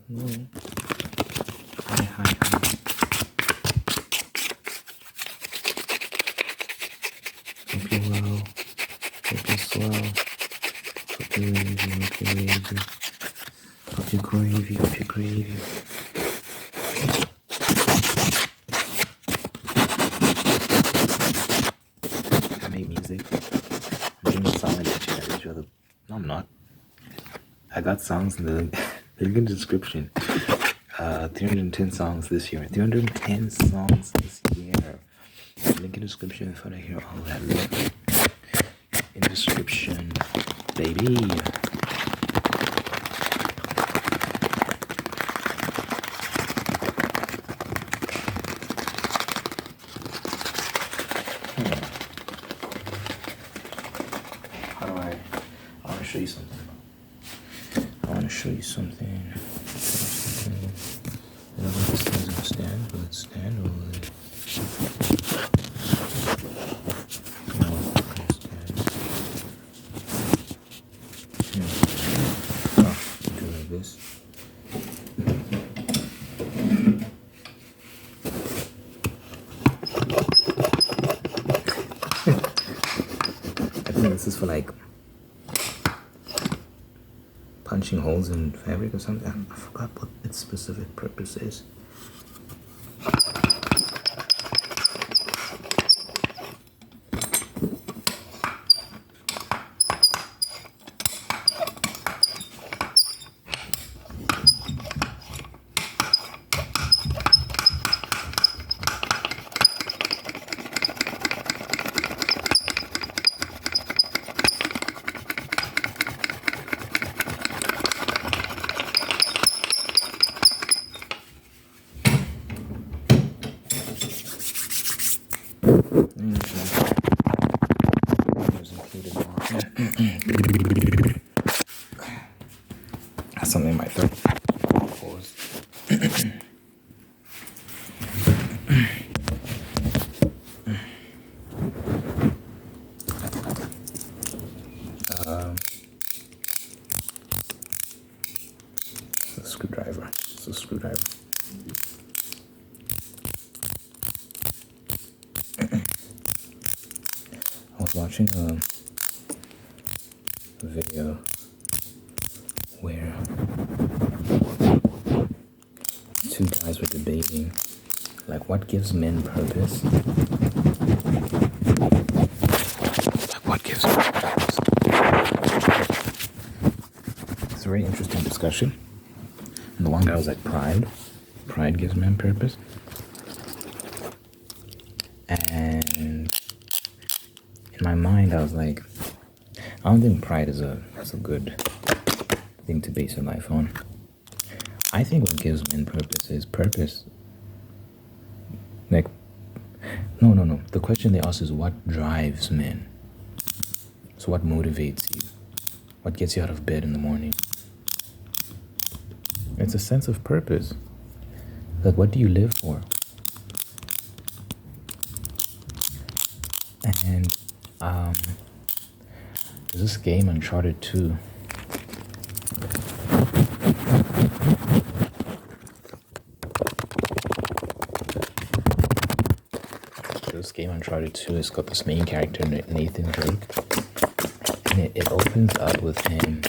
No. Hi. Hope you're well. Hope you're swell. Hope you're gravy. Hope you're gravy. I make music. I'm doing a song and each other. No, I'm not. I got songs in the link in the description. 310 songs this year. 310 songs this year. Link in the description if I want to hear all that love. In the description, baby. I want to show you something. I don't know if this thing's gonna stand. Will it stand or will it? No, it's gonna stand. Do like this. I think this is for like punching holes in fabric or something. I forgot what its specific purpose is. That's something in my throat. Pause. It's a screwdriver. I was watching a video where two guys were debating, like, what gives men purpose? It's a very interesting discussion. And the one guy was like, pride. Pride gives men purpose. And in my mind, I was like, I don't think pride is a good thing to base your life on. I think what gives men purpose is purpose. Like, no. The question they ask is what drives men? So what motivates you? What gets you out of bed in the morning? It's a sense of purpose. Like, what do you live for? And there's this game, Uncharted 2. This game, Uncharted 2, has got this main character, Nathan Drake. And it opens up with him.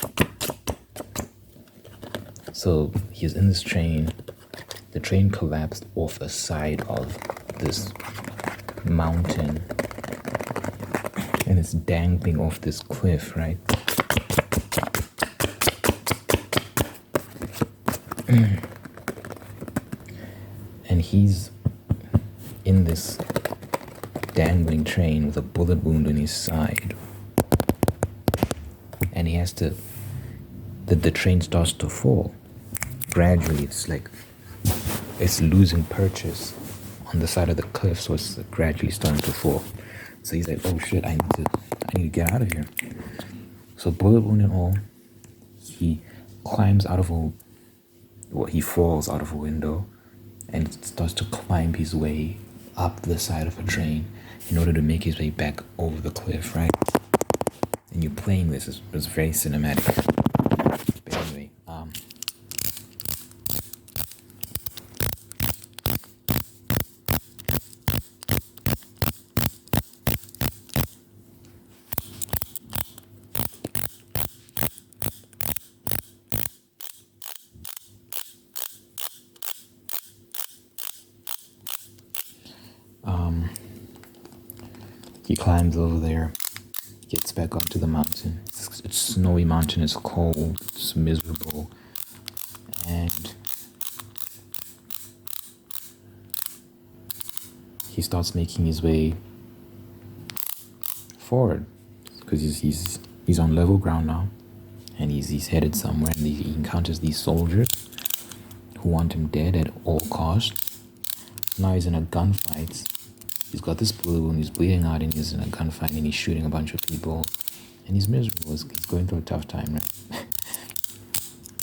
So he's in this train. The train collapsed off the side of this mountain. And it's dangling off this cliff, right? And he's in this dangling train with a bullet wound in his side. And he has to, the train starts to fall. Gradually, it's losing purchase on the side of the cliff, so it's gradually starting to fall. So he's like, oh shit, I need to get out of here. So bullet wound and all, he climbs out of he falls out of a window and starts to climb his way up the side of a train in order to make his way back over the cliff, right? And you're playing this, it's very cinematic. But anyway, He climbs over there, gets back onto the mountain. It's snowy mountain, it's cold, it's miserable. And he starts making his way forward because he's on level ground now, and he's headed somewhere, and he encounters these soldiers who want him dead at all costs. Now he's in a gunfight. He's got this balloon, he's bleeding out, and he's in a gunfight, and he's shooting a bunch of people, and he's miserable. He's going through a tough time, right?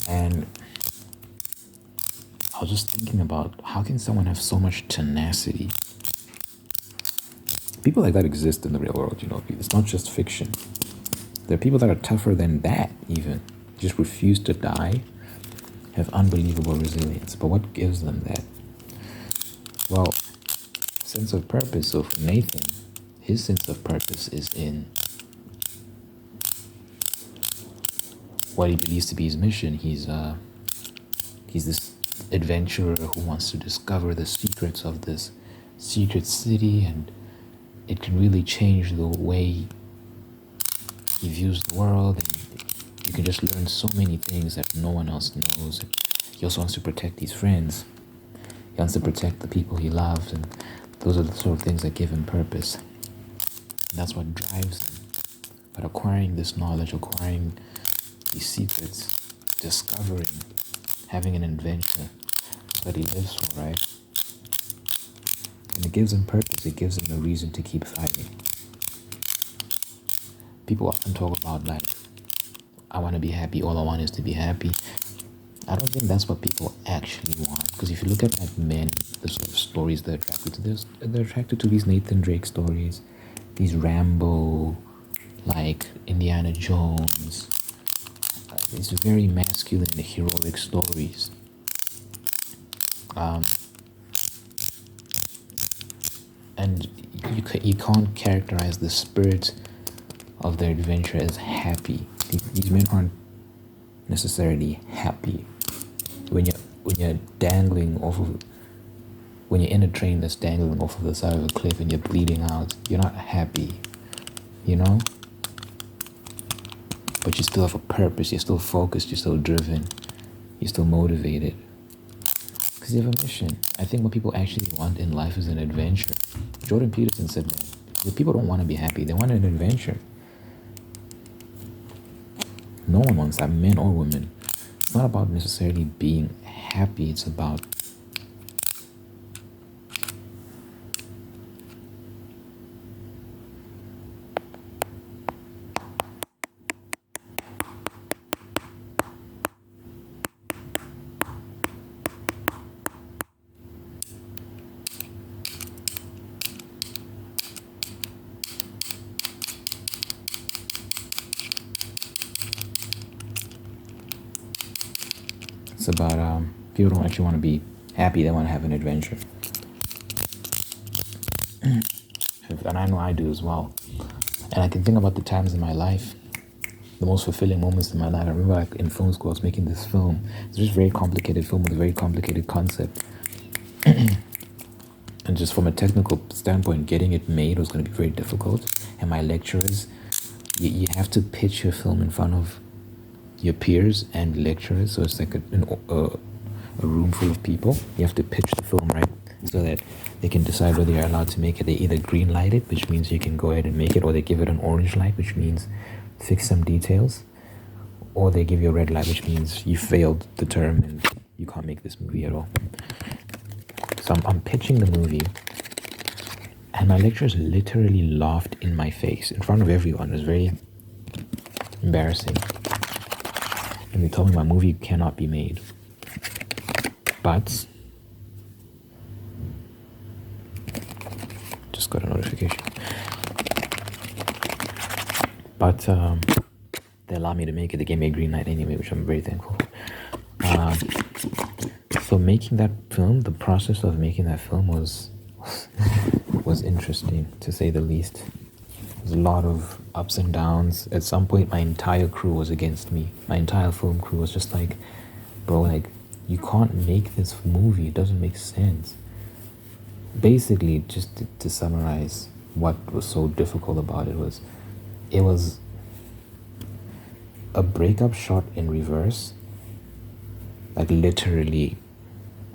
And I was just thinking about how can someone have so much tenacity? People like that exist in the real world, you know. It's not just fiction. There are people that are tougher than that, even. Just refuse to die, have unbelievable resilience. But what gives them that? Well, sense of purpose. So for Nathan, his sense of purpose is in what he believes to be his mission. He's this adventurer who wants to discover the secrets of this secret city, and it can really change the way he views the world, and you can just learn so many things that no one else knows. He also wants to protect his friends. He wants to protect the people he loves, and those are the sort of things that give him purpose. And that's what drives him. But acquiring this knowledge, acquiring these secrets, discovering, having an adventure, that's what he lives for, right? And it gives him purpose. It gives him a reason to keep fighting. People often talk about, like, I want to be happy. All I want is to be happy. I don't think that's what people actually want. Because if you look at, like, men, the sort of stories they're attracted to this, they're attracted to these Nathan Drake stories, these Rambo, like Indiana Jones. These very masculine, heroic stories. And you can't characterize the spirit of their adventure as happy. These men aren't necessarily happy. When you're dangling off of, when you're in a train that's dangling off of the side of a cliff and you're bleeding out, you're not happy, you know? But you still have a purpose, you're still focused, you're still driven, you're still motivated. Because you have a mission. I think what people actually want in life is an adventure. Jordan Peterson said that. The people don't want to be happy, they want an adventure. No one wants that, men or women. It's not about necessarily being happy, it's about people don't actually want to be happy, they want to have an adventure. And I know I do as well. And I can think about the times in my life, the most fulfilling moments in my life. I remember, like, in film school, I was making this film. It's just a very complicated film with a very complicated concept. And just from a technical standpoint, getting it made was going to be very difficult. And my lecturers, you have to pitch your film in front of your peers and lecturers. So it's like a room full of people. You have to pitch the film, right? So that they can decide whether you're allowed to make it. They either green light it, which means you can go ahead and make it, or they give it an orange light, which means fix some details, or they give you a red light, which means you failed the term and you can't make this movie at all. So I'm pitching the movie, and my lecturers literally laughed in my face in front of everyone. It was very embarrassing. And they told me my movie cannot be made. But just got a notification. But they allowed me to make it. They gave me a green light anyway, which I'm very thankful for. So making that film, the process of making that film was interesting, to say the least. There's a lot of ups and downs. At some point, my entire crew was against me. My entire film crew was just like, bro, like, you can't make this movie. It doesn't make sense. Basically, just to summarize, what was so difficult about it was a breakup shot in reverse, like literally,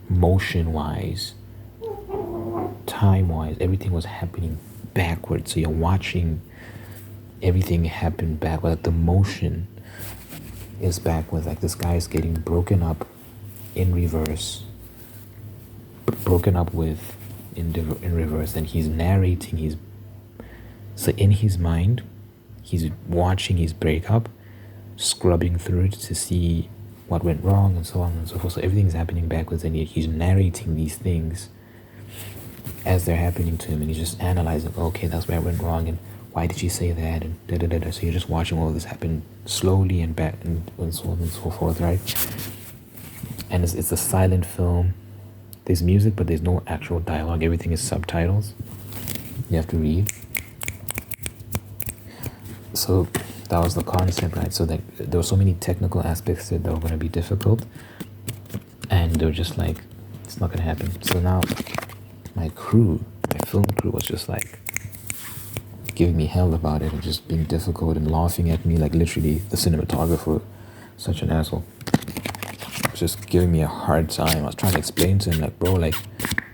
motion wise, time wise, everything was happening backwards. So you're watching everything happen backwards. Like the motion is backwards. Like this guy is getting broken up in reverse, broken up with in reverse, and he's narrating his. So in his mind, he's watching his breakup, scrubbing through it to see what went wrong and so on and so forth. So everything's happening backwards, and yet he's narrating these things as they're happening to him, and he's just analyzing, okay, that's where I went wrong, and why did she say that, and da da da da. So you're just watching all this happen slowly and back and so on and so forth, right? And it's a silent film. There's music, but there's no actual dialogue. Everything is subtitles. You have to read. So that was the concept, right? So that there were so many technical aspects that were going to be difficult, and they were just like, it's not going to happen. So now my film crew was just like giving me hell about it and just being difficult and laughing at me, like literally the cinematographer, such an asshole, was just giving me a hard time. I was trying to explain to him, like, bro, like,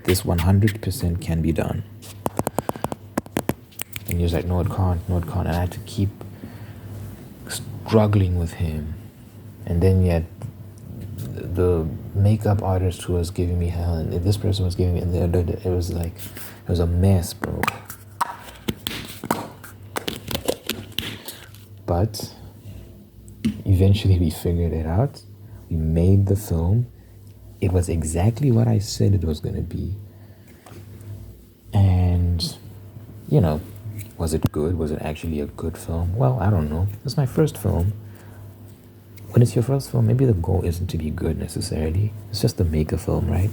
this 100% can be done. And he was like, no, it can't. And I had to keep struggling with him. And then yet the makeup artist who was giving me hell, and this person was giving me, and it was like, it was a mess, bro. But eventually we figured it out. We made the film. It was exactly what I said it was going to be. And, you know, was it good? Was it actually a good film? Well, I don't know. It's my first film. When it's your first film, maybe the goal isn't to be good necessarily. It's just to make a film, right?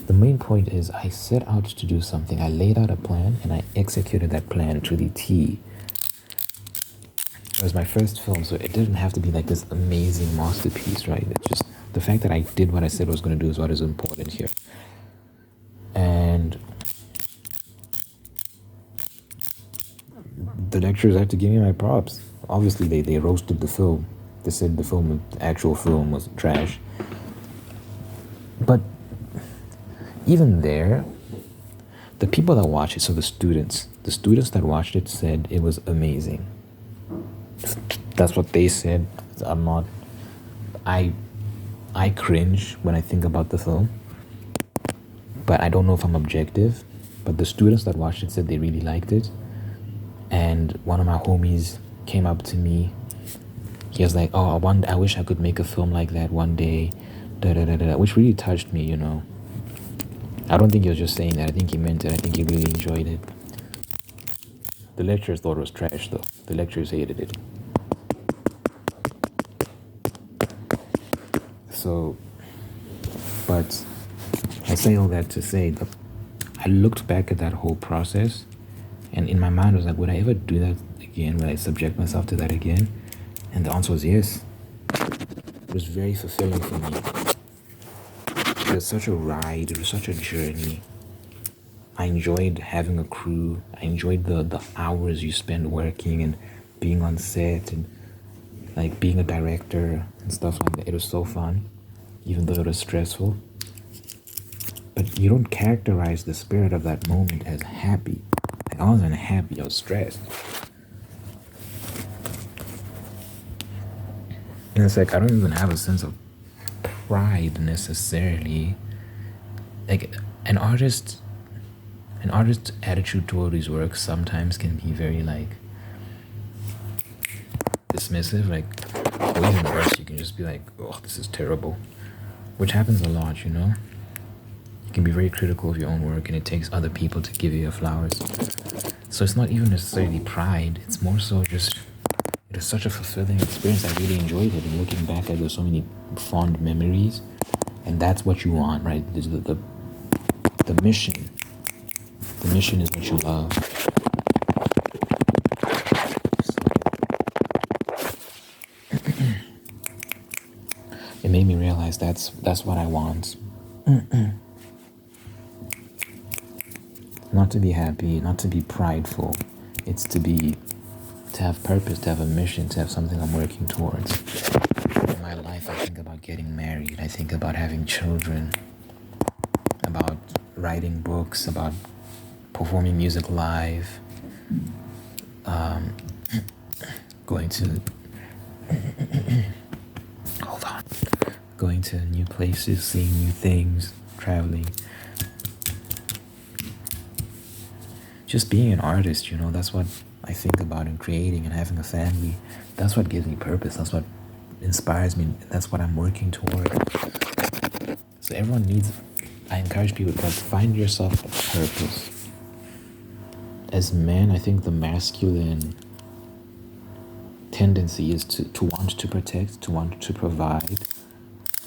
The main point is I set out to do something. I laid out a plan and I executed that plan to the T. It was my first film, so it didn't have to be like this amazing masterpiece, right? It's just the fact that I did what I said I was going to do is what is important here. And the lecturers had to give me my props. Obviously, they roasted the film. They said the actual film was trash. But even there, the people that watched it, so the students that watched it said it was amazing. That's what they said. I cringe when I think about the film, but I don't know if I'm objective. But the students that watched it said they really liked it. And one of my homies came up to me. He was like, oh, I wish I could make a film like that one day, which really touched me, you know. I don't think he was just saying that. I think he meant it. I think he really enjoyed it. The lecturers thought it was trash, though. The lecturers hated it. So, but I say all that to say that I looked back at that whole process, and in my mind I was like, would I ever do that again? Would I subject myself to that again? And the answer was yes. It was very fulfilling for me. It was such a ride. It was such a journey. I enjoyed having a crew. I enjoyed the hours you spend working and being on set and like being a director and stuff like that. It was so fun, even though it was stressful. But you don't characterize the spirit of that moment as happy. Like, I wasn't happy, I was stressed. And it's like I don't even have a sense of pride necessarily. Like an artist's attitude toward his work sometimes can be very like dismissive, like, or even worse, you can just be like, oh, this is terrible, which happens a lot, you know. You can be very critical of your own work, and it takes other people to give you your flowers. So it's not even necessarily pride, it's more so just, it was such a fulfilling experience. I really enjoyed it, and looking back, there's so many fond memories, and that's what you want, right? The mission. The mission is what you love. It made me realize that's what I want. not to be happy, not to be prideful. It's to have purpose, to have a mission, to have something I'm working towards. In my life, I think about getting married. I think about having children, about writing books, about performing music live, going to hold on, going to new places, seeing new things, traveling. Just being an artist, that's what I think about, in creating and having a family. That's what gives me purpose. That's what inspires me. That's what I'm working toward. So I encourage people to find yourself a purpose. As men, I think the masculine tendency is to want to protect, to want to provide.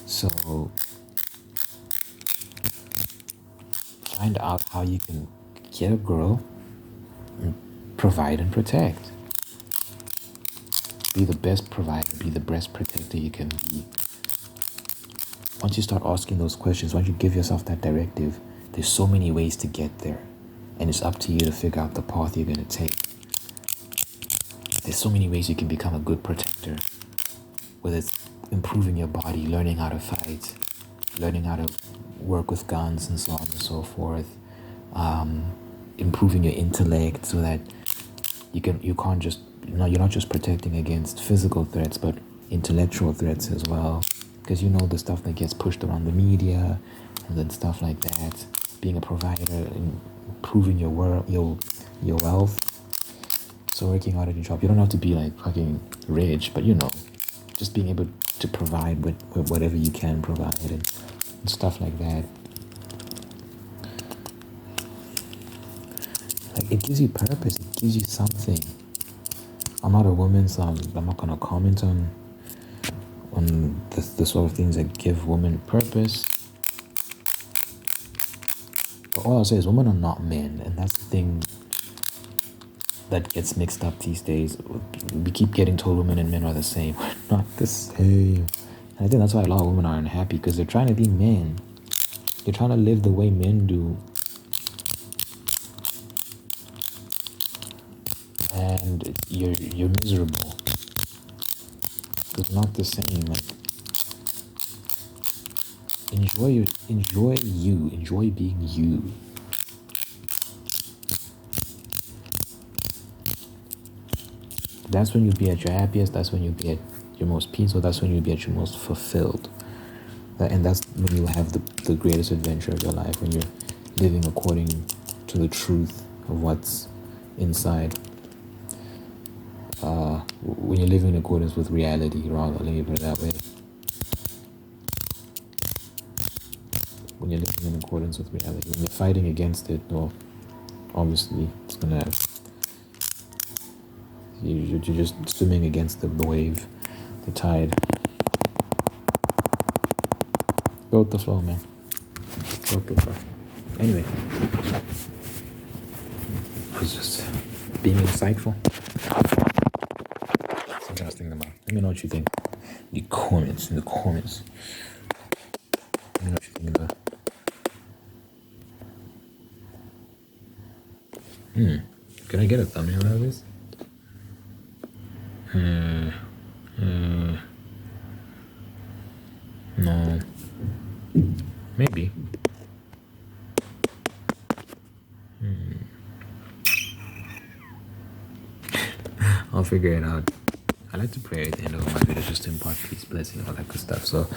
So find out how you can get a girl and provide and protect. Be the best provider, be the best protector you can be. Once you start asking those questions, once you give yourself that directive, there's so many ways to get there. And it's up to you to figure out the path you're going to take. There's so many ways you can become a good protector. Whether it's improving your body, learning how to fight, learning how to work with guns and so on and so forth. Improving your intellect so that you're not just protecting against physical threats, but intellectual threats as well. Because the stuff that gets pushed around the media and then stuff like that. Being a provider, improving your wealth. So working hard at your job. You don't have to be like fucking rich, but just being able to provide with whatever you can provide and stuff like that. Like, it gives you purpose. It gives you something. I'm not a woman, so I'm not gonna comment on the sort of things that give women purpose. But all I'll say is women are not men, and that's the thing that gets mixed up these days. We keep getting told women and men are the same. We're not the same. And I think that's why a lot of women are unhappy, because they're trying to be men. They're trying to live the way men do. And you're miserable. It's not the same. Like, enjoy being you. That's when you'll be at your happiest. That's when you'll be at your most peaceful. That's when you'll be at your most fulfilled. And that's when you have the greatest adventure of your life, when you're living according to the truth of what's inside. When you're living in accordance with reality, rather, let me put it that way. When you're living in accordance with reality. When you're fighting against it, well, obviously, it's going to have... You're just swimming against the wave, the tide. Go with the flow, man. Go with the flow. Anyway, I was just being insightful. Something I was thinking about. Let me know what you think. In the comments. Let me know what you think about. Can I get a thumbnail out of this? No. Maybe. I'll figure it out. I like to pray at the end of my videos just to impart peace, blessing, all that good stuff. So,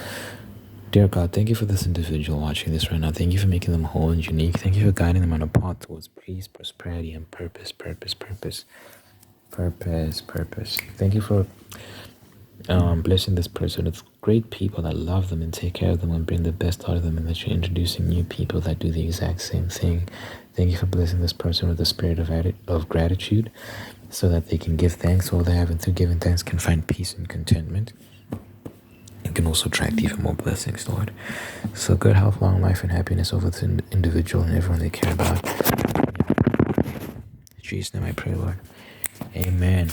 dear God, thank you for this individual watching this right now. Thank you for making them whole and unique. Thank you for guiding them on a path towards peace, prosperity, and purpose. Thank you for blessing this person with great people that love them and take care of them and bring the best out of them, and that you're introducing new people that do the exact same thing. Thank you for blessing this person with the spirit of gratitude, so that they can give thanks for all they have, and through giving thanks can find peace and contentment, and can also attract even more blessings, Lord. So good health, long life, and happiness over this individual and everyone they care about. In Jesus' name I pray, Lord. Amen.